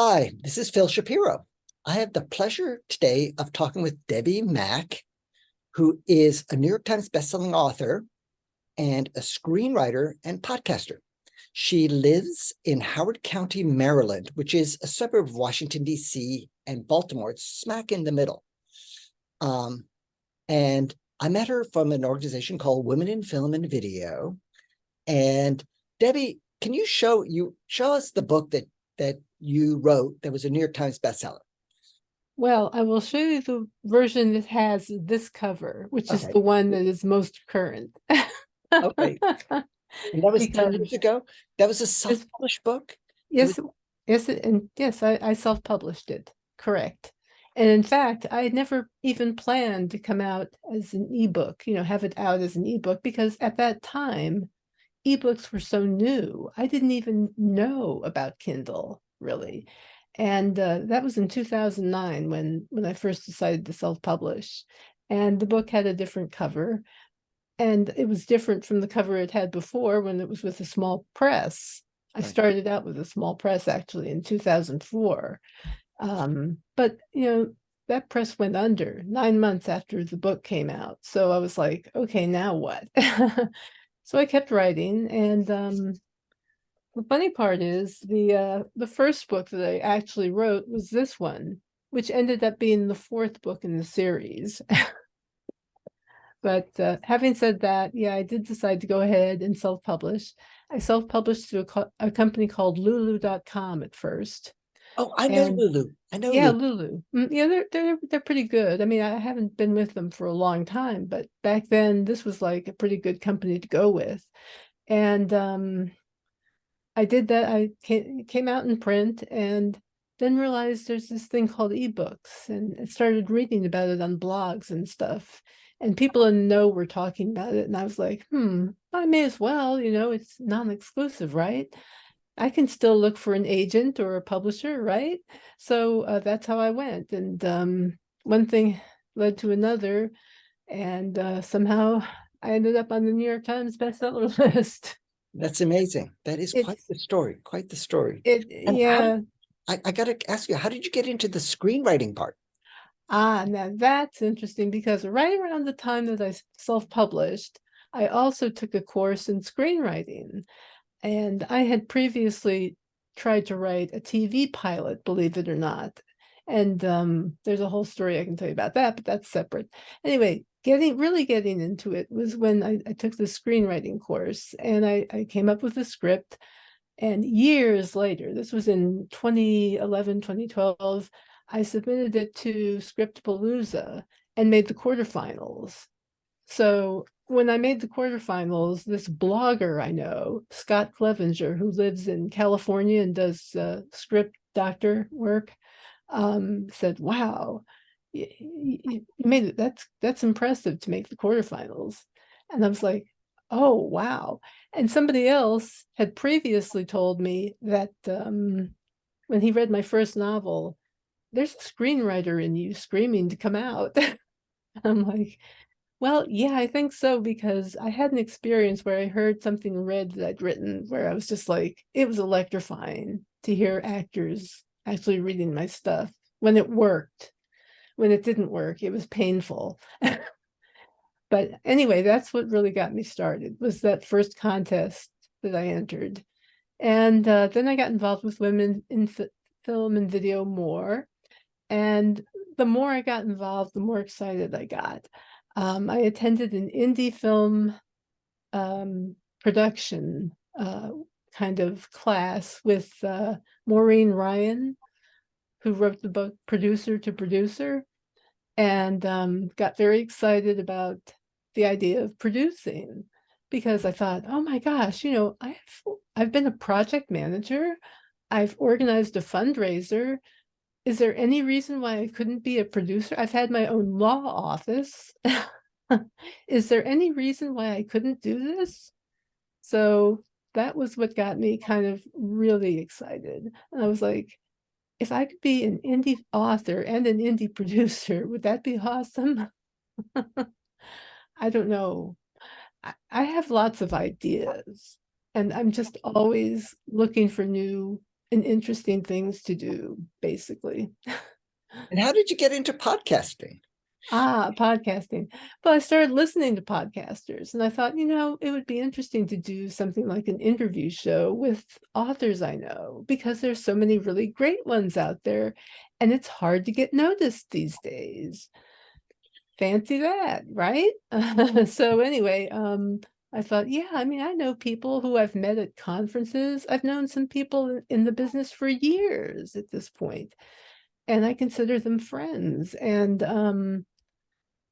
Hi, this is Phil Shapiro. I have the pleasure today of talking with Debbi Mack, who is a New York Times bestselling author and a screenwriter and podcaster. She lives in Howard County, Maryland, which is a suburb of Washington, D.C. and Baltimore. It's smack in the middle. And I met her from an organization called Women in Film and Video. And Debbi, can you show us the book that you wrote that was a New York Times bestseller? Well, I will show you the version that has this cover, which is the one that is most current. Okay. And that was 10 Because years ago? That was a self-published book? yes, yes, I self-published it. Correct. And in fact, I had never even planned to come out as an ebook, have it out as an ebook, because at that time, ebooks were so new. I didn't even know about Kindle, really. And that was in 2009 when I first decided to self-publish. And the book had a different cover. And it was different from the cover it had before when it was with a small press. I started out with a small press actually in 2004. But, that press went under 9 months after the book came out. So I was like, okay, now what? So I kept writing, and the funny part is the first book that I actually wrote was this one, which ended up being the fourth book in the series. But having said that, yeah, I did decide to go ahead and self-publish. I self-published through a company called Lulu.com at first. Oh, I know Lulu. I know Yeah, Lulu. Lulu. Yeah, they're pretty good. I mean, I haven't been with them for a long time, but back then this was like a pretty good company to go with. And I did that. I came out in print and then realized there's this thing called ebooks, and started reading about it on blogs and stuff. And people in the know were talking about it. And I was like, I may as well, it's non-exclusive, right? I can still look for an agent or a publisher, right? So that's how I went. And one thing led to another. And somehow I ended up on the New York Times bestseller list. That's amazing. That is quite It's the story. Quite the story. it And yeah. I got to ask you, how did you get into the screenwriting part? Now that's interesting because right around the time that I self-published, I also took a course in screenwriting. And I had previously tried to write a TV pilot, believe it or not. And there's a whole story I can tell you about that, but that's separate. Anyway, really getting into it was when I took the screenwriting course, and I came up with a script. And years later, this was in 2011, 2012, I submitted it to Scriptpalooza and made the quarterfinals. So when I made the quarterfinals, this blogger I know, Scott Clevenger, who lives in California and does script doctor work, said, "Wow, you made it. That's impressive to make the quarterfinals." And I was like, "Oh, wow." And somebody else had previously told me that when he read my first novel, there's a screenwriter in you screaming to come out. I'm like, well, yeah, I think so, because I had an experience where I heard something read that I'd written where I was just like, it was electrifying to hear actors actually reading my stuff when it worked. When it didn't work, it was painful. But anyway, that's what really got me started, was that first contest that I entered. And then I got involved with women in film and video more. And the more I got involved, the more excited I got. I attended an indie film production kind of class with Maureen Ryan, who wrote the book Producer to Producer, and got very excited about the idea of producing, because I thought, oh my gosh, I've been a project manager, I've organized a fundraiser. Is there any reason why I couldn't be a producer? I've had my own law office. Is there any reason why I couldn't do this? So that was what got me kind of really excited. And I was like, if I could be an indie author and an indie producer, would that be awesome? I don't know. I have lots of ideas, and I'm just always looking for new and interesting things to do, basically. And how did you get into podcasting? Podcasting. Well, I started listening to podcasters and I thought, it would be interesting to do something like an interview show with authors I know, because there's so many really great ones out there and it's hard to get noticed these days. Fancy that, right? So anyway, I thought, yeah, I mean, I know people who I've met at conferences. I've known some people in the business for years at this point, and I consider them friends. And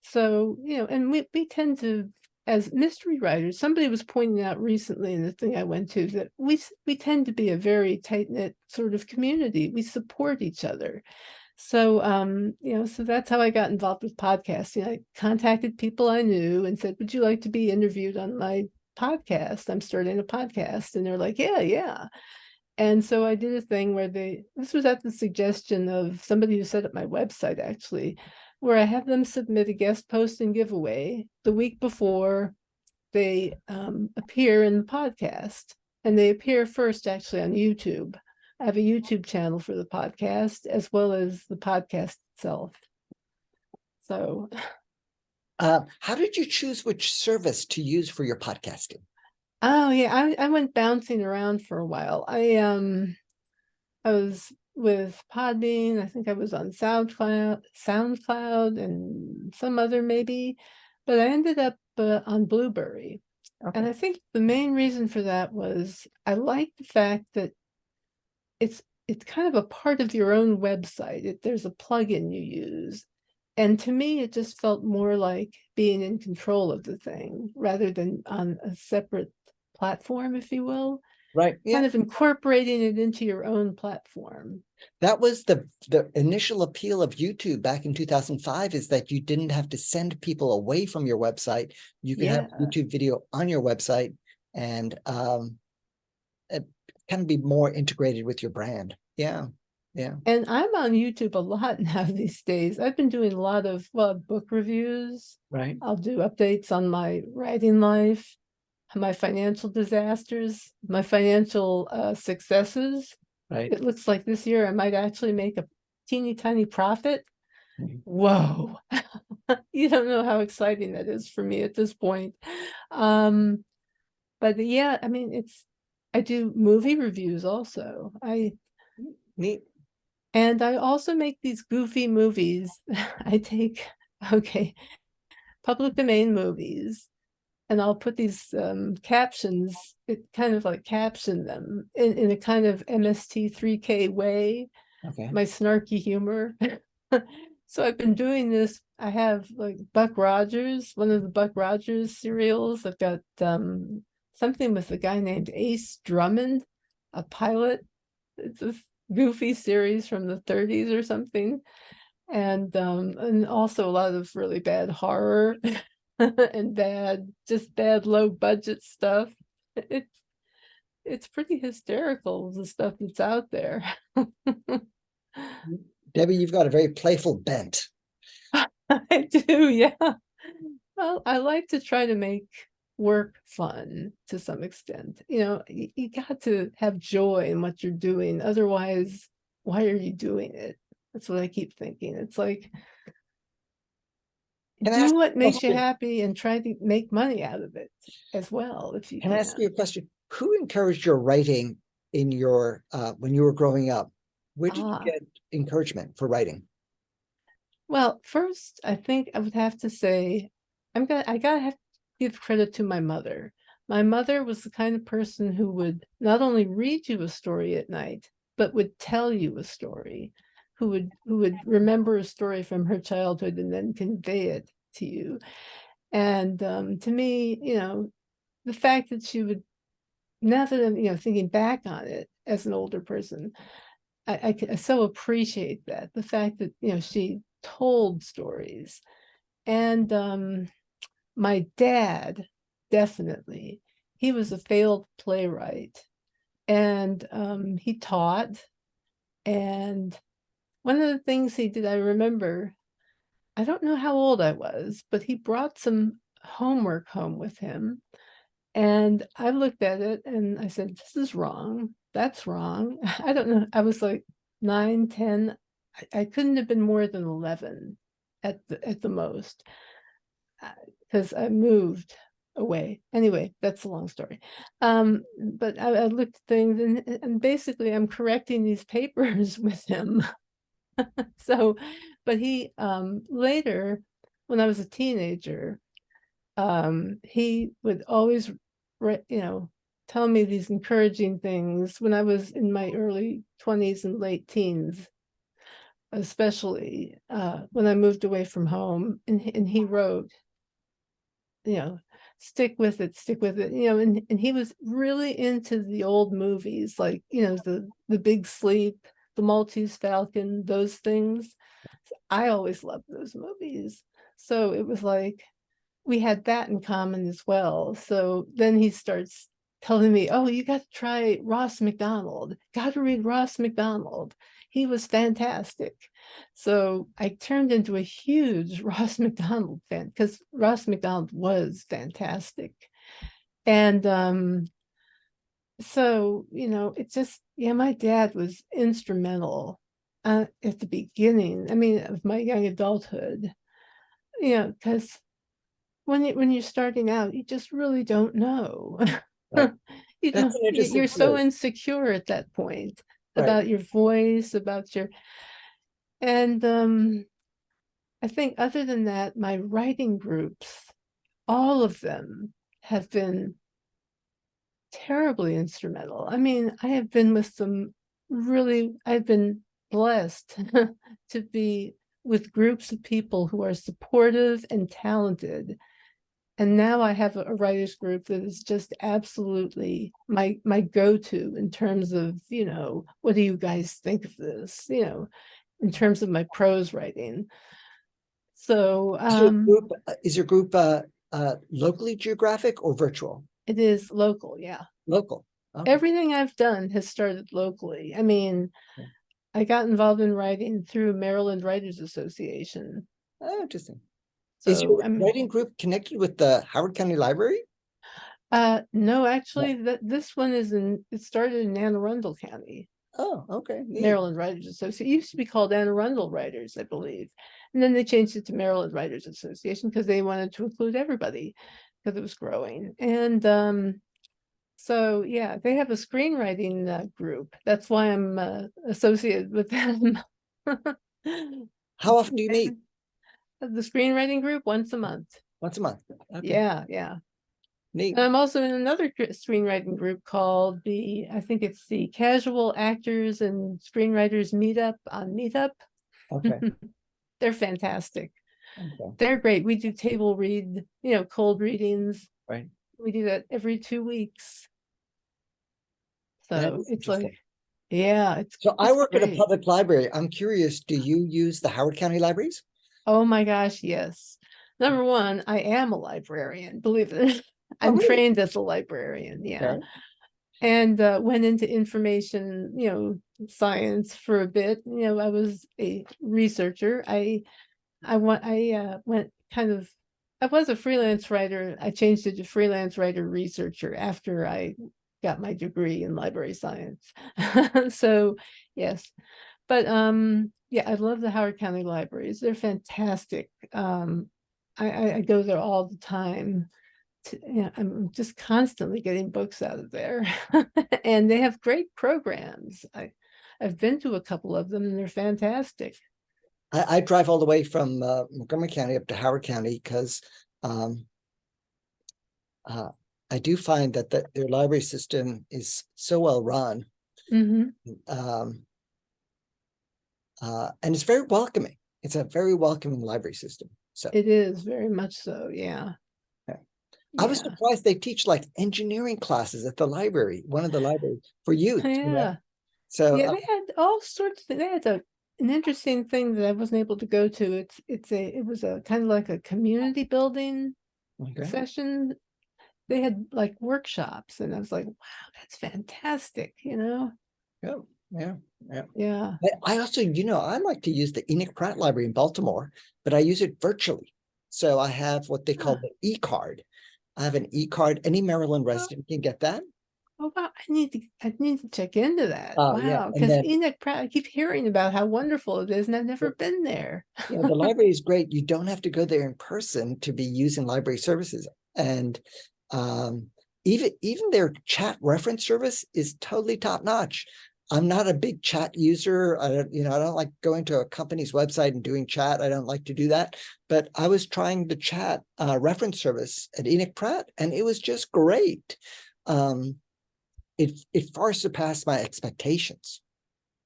so, and we tend to, as mystery writers, somebody was pointing out recently in the thing I went to that we tend to be a very tight-knit sort of community. We support each other. So, so that's how I got involved with podcasting. I contacted people I knew and said, would you like to be interviewed on my podcast? I'm starting a podcast. And they're like, yeah, yeah. And so I did a thing where this was at the suggestion of somebody who set up my website, actually, where I have them submit a guest post and giveaway the week before they appear in the podcast. And they appear first, actually, on YouTube. I have a YouTube channel for the podcast as well as the podcast itself. So, how did you choose which service to use for your podcasting? oh yeah, I went bouncing around for a while. I was with Podbean. I think I was on SoundCloud, and some other maybe, but I ended up on Blueberry. Okay. And I think the main reason for that was I like the fact that it's kind of a part of your own website. There's a plugin you use. And to me, it just felt more like being in control of the thing rather than on a separate platform, if you will. Right. Yeah. Kind of incorporating it into your own platform. That was the initial appeal of YouTube back in 2005, is that you didn't have to send people away from your website. You could have YouTube video on your website and kind of be more integrated with your brand. Yeah. Yeah. And I'm on YouTube a lot now these days. I've been doing a lot of book reviews. Right. I'll do updates on my writing life, my financial disasters, my financial successes. Right. It looks like this year I might actually make a teeny tiny profit. Mhm. Whoa. You don't know how exciting that is for me at this point. But yeah, I mean, I do movie reviews also. Neat. And I also make these goofy movies. I take, public domain movies, and I'll put these captions, it kind of like caption them in a kind of MST3K way, Okay. my snarky humor. So I've been doing this. I have like Buck Rogers, one of the Buck Rogers serials. I've got something with a guy named Ace Drummond, a pilot. It's a goofy series from the 30s or something. And also a lot of really bad horror and just bad low budget stuff. It's pretty hysterical, the stuff that's out there. Debbie, you've got a very playful bent. I do, yeah. Well, I like to try to make work fun to some extent. You got to have joy in what you're doing. Otherwise, why are you doing it? That's what I keep thinking. It's like, do what makes you happy and try to make money out of it as well, if you can. Can I ask you a question? Who encouraged your writing in your when you were growing up? Where did you get encouragement for writing? Well, first, I think I would have to say, I gotta have to give credit to my mother. My mother was the kind of person who would not only read you a story at night, but would tell you a story, who would remember a story from her childhood and then convey it to you. And to me, the fact that she would, now that I'm, thinking back on it as an older person, I so appreciate that. The fact that, she told stories. And my dad, definitely, he was a failed playwright, and he taught. And one of the things he did, I remember, I don't know how old I was, but he brought some homework home with him. And I looked at it and I said, this is wrong. That's wrong. I don't know. I was like 9, 10. I couldn't have been more than 11 at the most, because I moved away. Anyway, that's a long story. But I looked at things and basically I'm correcting these papers with him. So, but he later, when I was a teenager, he would always tell me these encouraging things when I was in my early 20s and late teens, especially when I moved away from home, and he wrote, stick with it, and he was really into the old movies, like, the Big Sleep, the Maltese Falcon, those things. I always loved those movies. So it was like we had that in common as well. So then he starts telling me, oh, you got to try Ross McDonald. Got to read Ross McDonald. He was fantastic. So I turned into a huge Ross McDonald fan because Ross McDonald was fantastic. And so, it just, my dad was instrumental at the beginning, of my young adulthood, because when you're starting out, you just really don't know. Right. That's an interesting You're so story. insecure at that point Right. about your voice, and I think other than that, my writing groups, all of them have been terribly instrumental. I have been with some I've been blessed to be with groups of people who are supportive and talented. And now I have a writers group that is just absolutely my go-to in terms of, what do you guys think of this, in terms of my prose writing. So Is your group locally geographic or virtual? it is local, yeah. Local. Okay. Everything I've done has started locally. I got involved in writing through Maryland Writers Association. Oh, interesting. Is So your writing group connected with the Howard County Library? no, actually, this one it started in Anne Arundel County. Oh, okay. Neat. Maryland Writers Association. It used to be called Anne Arundel Writers, I believe. And then they changed it to Maryland Writers Association because they wanted to include everybody because it was growing. And so, yeah, they have a screenwriting group. That's why I'm associated with them. How often do you meet? The screenwriting group once a month. Once a month. Okay. Yeah. Neat. And I'm also in another screenwriting group called I think it's the Casual Actors and Screenwriters Meetup on Meetup. Okay. They're fantastic. Okay. They're great. We do table read, cold readings. Right. We do that every 2 weeks. So it's like, so I work great. at a public library. I'm curious, do you use the Howard County libraries? Oh my gosh, yes. Number one, I am a librarian, believe it. I'm really? trained as a librarian, yeah. Okay. And went into information, science for a bit. I was a researcher. I went kind of, I was a freelance writer. I changed it to freelance writer researcher after I got my degree in library science. So yes, but yeah, I love the Howard County libraries. They're fantastic. I go there all the time. I'm just constantly getting books out of there. And they have great programs. I've been to a couple of them and they're fantastic. I drive all the way from Montgomery County up to Howard County because I do find that their library system is so well run. Mm-hmm. And it's very welcoming. It's a very welcoming library system. So it is very much so, yeah. I was surprised they teach like engineering classes at the library, one of the libraries for youth. Yeah. So yeah, they had all sorts of things. They had an interesting thing that I wasn't able to go to. It was a kind of like a community building session. They had like workshops, and I was like, wow, that's fantastic, Yeah. I also, I like to use the Enoch Pratt Library in Baltimore, but I use it virtually. So I have what they call the e-card. I have an e-card. Any Maryland Oh, resident can get that. oh, wow. I need to check into that. Oh, yeah. Wow. And Because then, Enoch Pratt, I keep hearing about how wonderful it is, and I've never been there. yeah, the library is great. You don't have to go there in person to be using library services. And even their chat reference service is totally top notch. I'm not a big chat user. I don't like going to a company's website and doing chat. I don't like to do that. But I was trying the chat reference service at Enoch Pratt, and it was just great. It far surpassed my expectations.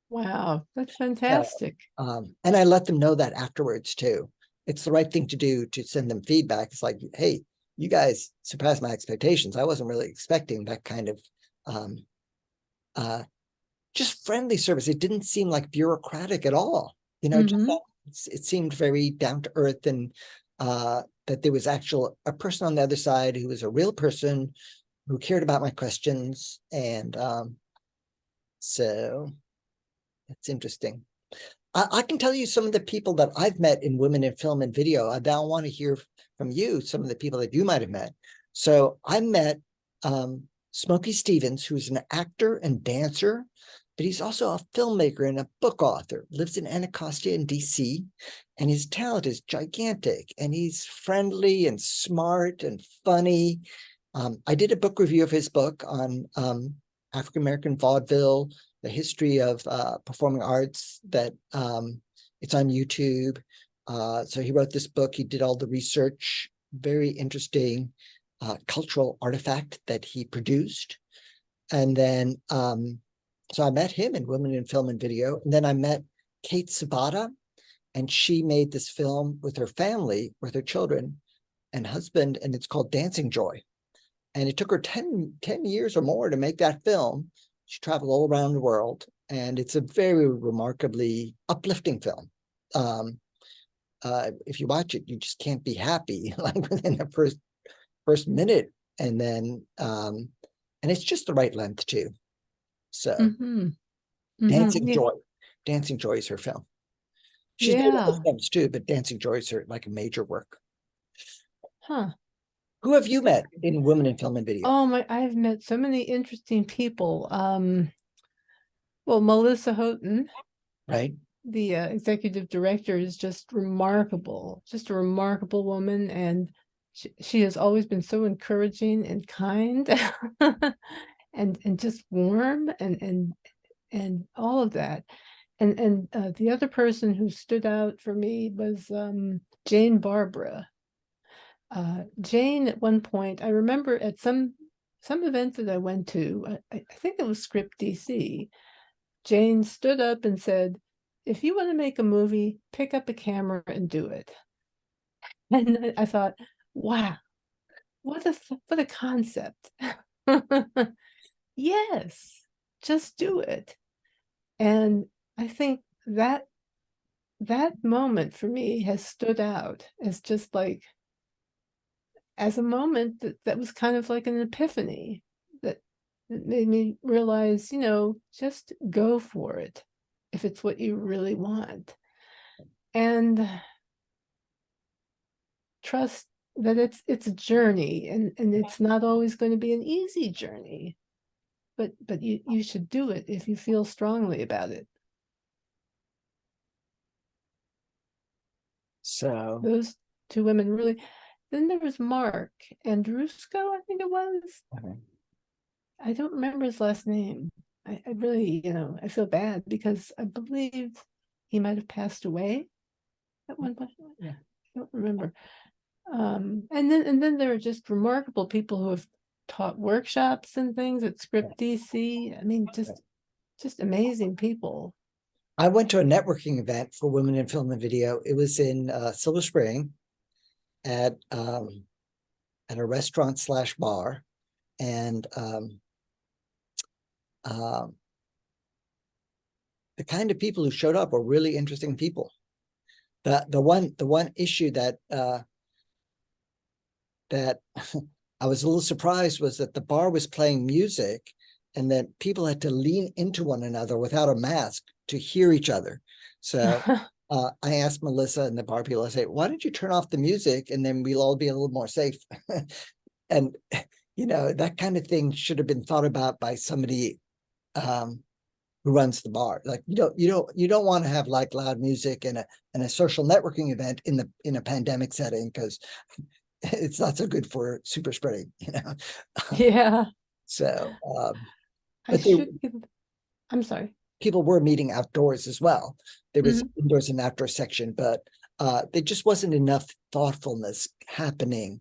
Wow, that's fantastic. And I let them know that afterwards too. It's the right thing to do to send them feedback. It's like, hey, you guys surpassed my expectations. I wasn't really expecting that kind of just friendly service. It didn't seem like bureaucratic at all. It seemed very down to earth, and that there was a person on the other side who was a real person who cared about my questions. And so it's interesting. I can tell you some of the people that I've met in women in film and video. I now want to hear from you, some of the people that you might have met. So I met Smokey Stevens, who's an actor and dancer, but he's also a filmmaker and a book author, lives in Anacostia in DC, and his talent is gigantic, and he's friendly and smart and funny. I did a book review of his book on African-American vaudeville, the history of performing arts, that it's on YouTube. So he wrote this book. He did all the research, very interesting cultural artifact that he produced. And then, so I met him in Women in Film and Video. And then I met Kate Sabata, and she made this film with her family, with her children and husband, and it's called Dancing Joy. And it took her 10 years or more to make that film. She traveled all around the world, and it's a very remarkably uplifting film. If you watch it, you just can't be happy like within the first minute, and then and it's just the right length too. So Dancing Yeah. Joy, Dancing Joy is her film. She's made other films too, but Dancing Joy is her like a major work. Huh. Who have you met in Women in Film and Video? Oh my, I've met so many interesting people. Well, Melissa Houghton, Right. the executive director, is just remarkable, just a remarkable woman. And she has always been so encouraging and kind and just warm and all of that. And the other person who stood out for me was Jane Barbara. Jane, at one point, I remember at some event that I went to, I think it was Script DC, Jane stood up and said, if you want to make a movie, pick up a camera and do it. And I thought, wow, what a concept. Yes, just do it. And I think that moment for me has stood out as just like, as a moment that was kind of like an epiphany that made me realize, just go for it if it's what you really want. And trust that it's a journey, and it's not always going to be an easy journey, but you should do it if you feel strongly about it. So those two women really. Then there was Mark Andrusko, I think it was. I don't remember his last name. I really, I feel bad because I believe he might have passed away at one point. Yeah. I don't remember. And then there are just remarkable people who have taught workshops and things at Script DC. I mean, just amazing people. I went to a networking event for Women in Film and Video. It was in Silver Spring at a restaurant / bar, and the kind of people who showed up were really interesting people. The one issue that I was a little surprised was that the bar was playing music, and that people had to lean into one another without a mask to hear each other. So I asked Melissa and the bar people, I say, why don't you turn off the music and then we'll all be a little more safe? And, that kind of thing should have been thought about by somebody who runs the bar. Like, you don't want to have like loud music and a social networking event in a pandemic setting, because it's not so good for super spreading, Yeah, So, I but should give. I'm sorry. people were meeting outdoors as well. There was Mhm. indoors and outdoor section, but there just wasn't enough thoughtfulness happening,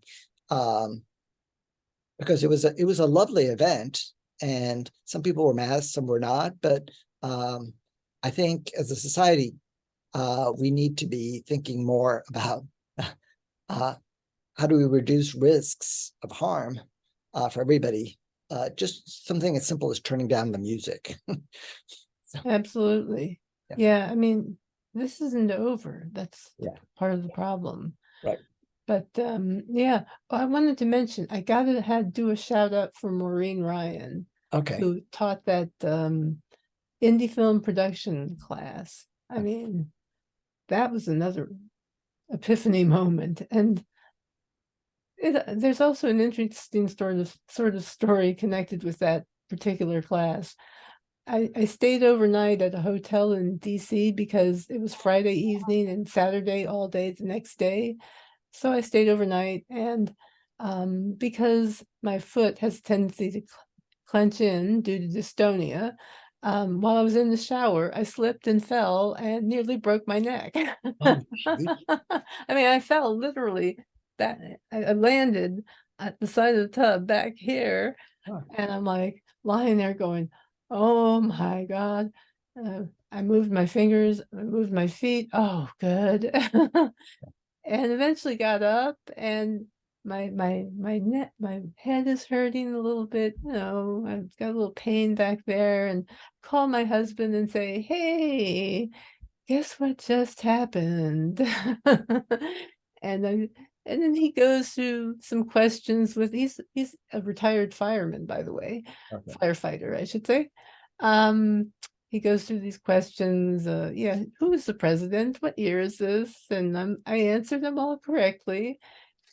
because it was a lovely event, and some people were masked, some were not. But I think as a society, we need to be thinking more about how do we reduce risks of harm for everybody. Just something as simple as turning down the music. So, Absolutely. yeah. Yeah, I mean, this isn't over. That's Yeah. part of the problem. Right. But yeah, I wanted to mention, I had to do a shout out for Maureen Ryan, Okay. who taught that indie film production class. I mean, that was another epiphany moment. And there's also an interesting sort of story connected with that particular class. I stayed overnight at a hotel in DC because it was Friday evening and Saturday all day the next day. So I stayed overnight, and because my foot has a tendency to clench in due to dystonia, while I was in the shower, I slipped and fell and nearly broke my neck. Oh, gee. I mean, I fell literally back. I landed at the side of the tub back here, Huh. and I'm like lying there going, oh my God. I moved my fingers, I moved my feet. Oh, good. And eventually got up, and my head is hurting a little bit. I've got a little pain back there, and call my husband and say, hey, guess what just happened? And then and then he goes through some questions with he's a retired fireman, by the way, Okay. firefighter, I should say. He goes through these questions. Yeah, who is the president? What year is this? And I answered them all correctly.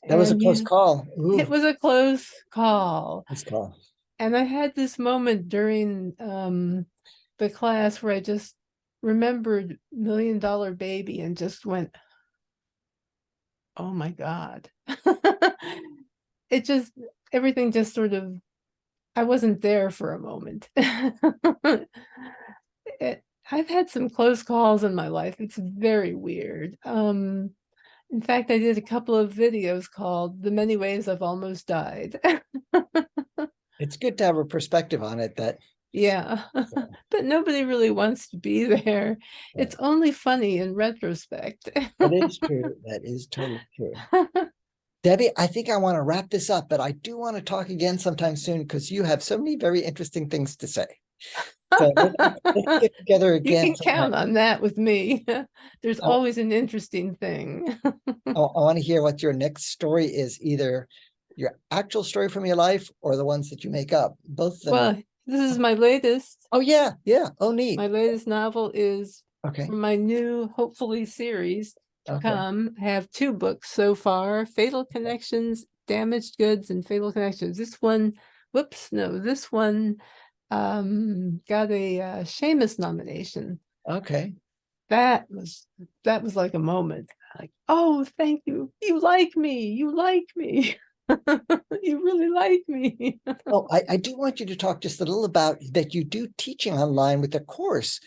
That was a And close call. it Ooh, was a close call. close call. And I had this moment during the class where I just remembered Million Dollar Baby and just went, oh my God. It just, everything just sort of, I wasn't there for a moment. I've had some close calls in my life. It's very weird. In fact, I did a couple of videos called The Many Ways I've Almost Died. It's good to have a perspective on it that. Yeah, but nobody really wants to be there. It's only funny in retrospect. That is true. That is totally true. Debbie, I think I want to wrap this up, but I do want to talk again sometime soon, because you have so many very interesting things to say. So let's get together You again can count sometime. on that with me. There's I, always an interesting thing. I want to hear what your next story is, either your actual story from your life or the ones that you make up. Both of them. Well, this is my latest. Oh, yeah. Yeah. Oh, neat. My latest novel is Okay. from my new, hopefully, series to Okay. come. I have 2 books so far: Fatal Connections, Damaged Goods, and Fatal Connections. This one, whoops, no, this one got a Seamus nomination. Okay. That was like a moment. Like, oh, thank you. You like me. You like me. You really like me. Oh, I do want you to talk just a little about that. You do teaching online with a course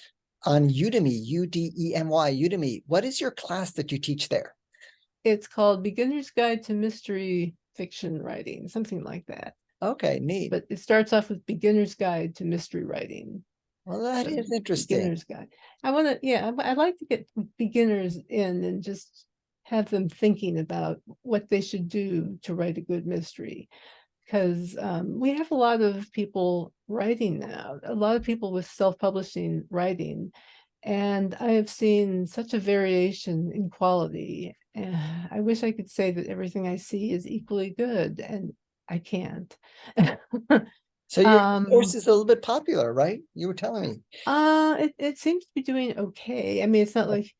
on Udemy, Udemy, Udemy. What is your class that you teach there? It's called Beginner's Guide to Mystery Fiction Writing, something like that. Okay, neat. But it starts off with Beginner's Guide to Mystery Writing. Well, that So, is interesting. Beginner's Guide. I'd like to get beginners in and just have them thinking about what they should do to write a good mystery. Because we have a lot of people writing now, a lot of people with self-publishing writing. And I have seen such a variation in quality. I wish I could say that everything I see is equally good, and I can't. So your course is a little bit popular, right? You were telling me. It seems to be doing okay. I mean, it's not like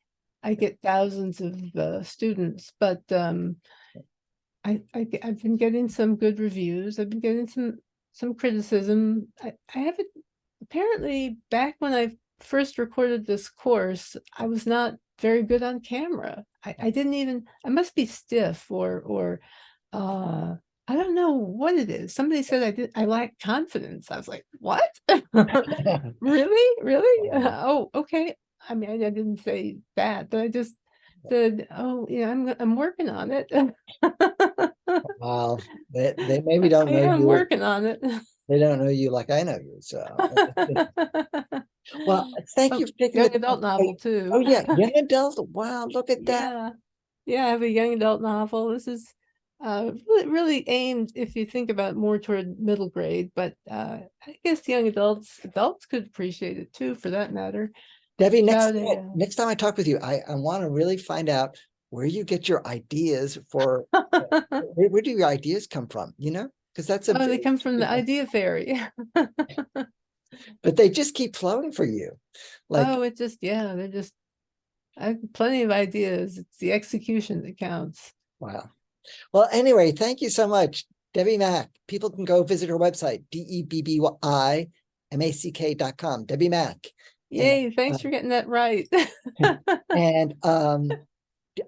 I get thousands of students, but I've been getting some good reviews. I've been getting some criticism. I haven't, apparently back when I first recorded this course, I was not very good on camera. I didn't even, I must be stiff or I don't know what it is. Somebody said I lack confidence. I was like, what? Really? Really? Oh, okay. I mean, I didn't say that, but I just said, oh, yeah, I'm working on it. Wow, they maybe don't I know am you. working on it. They don't know you like I know you. So, well, thank Oh, you for taking the young time. adult novel too. Oh yeah, young adult. Wow, look at that. Yeah. Yeah, I have a young adult novel. This is really aimed, if you think about, more toward middle grade, but I guess young adults could appreciate it too, for that matter. Debbie, About a next time I talk with you, I want to really find out where you get your ideas for. Where do your ideas come from? You know, because that's a oh, they very, come from the idea fairy. but they just keep flowing for you. Like, Oh, it just, yeah, they're just, I have plenty of ideas. It's the execution that counts. wow. Well, anyway, thank you so much, Debbie Mack. People can go visit her website, DebbieMack.com, Debbie Mack. Yay, thanks for getting that right. And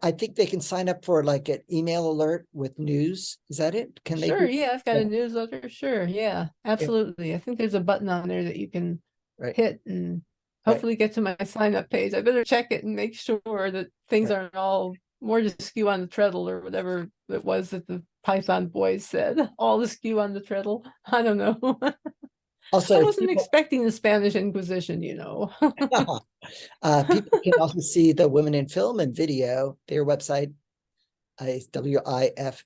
I think they can sign up for like an email alert with news. Is that it? Can they Sure, do? yeah, I've got Yeah. a newsletter. Sure, yeah, Yeah. absolutely. I think there's a button on there that you can Right. hit and Right. hopefully get to my sign up page. I better check it and make sure that things Right. aren't all more to skew on the treadle, or whatever it was that the Python boys said. All the skew on the treadle. I don't know. Also, I if wasn't people, expecting the Spanish Inquisition, you know. people can also see the Women in Film and Video. Their website is wifv.org.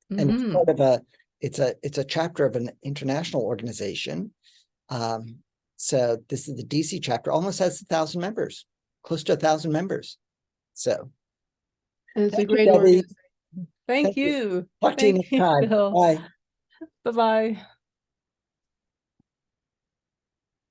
And it's Hmm. part of it's a chapter of an international organization. So this is the DC chapter, almost has 1,000 members, close to 1,000 members. So And it's a thank you, great Debbie. organization. Thank Thank you. you. Talk to you Thank next you, time. Bill. Bye. Bye-bye.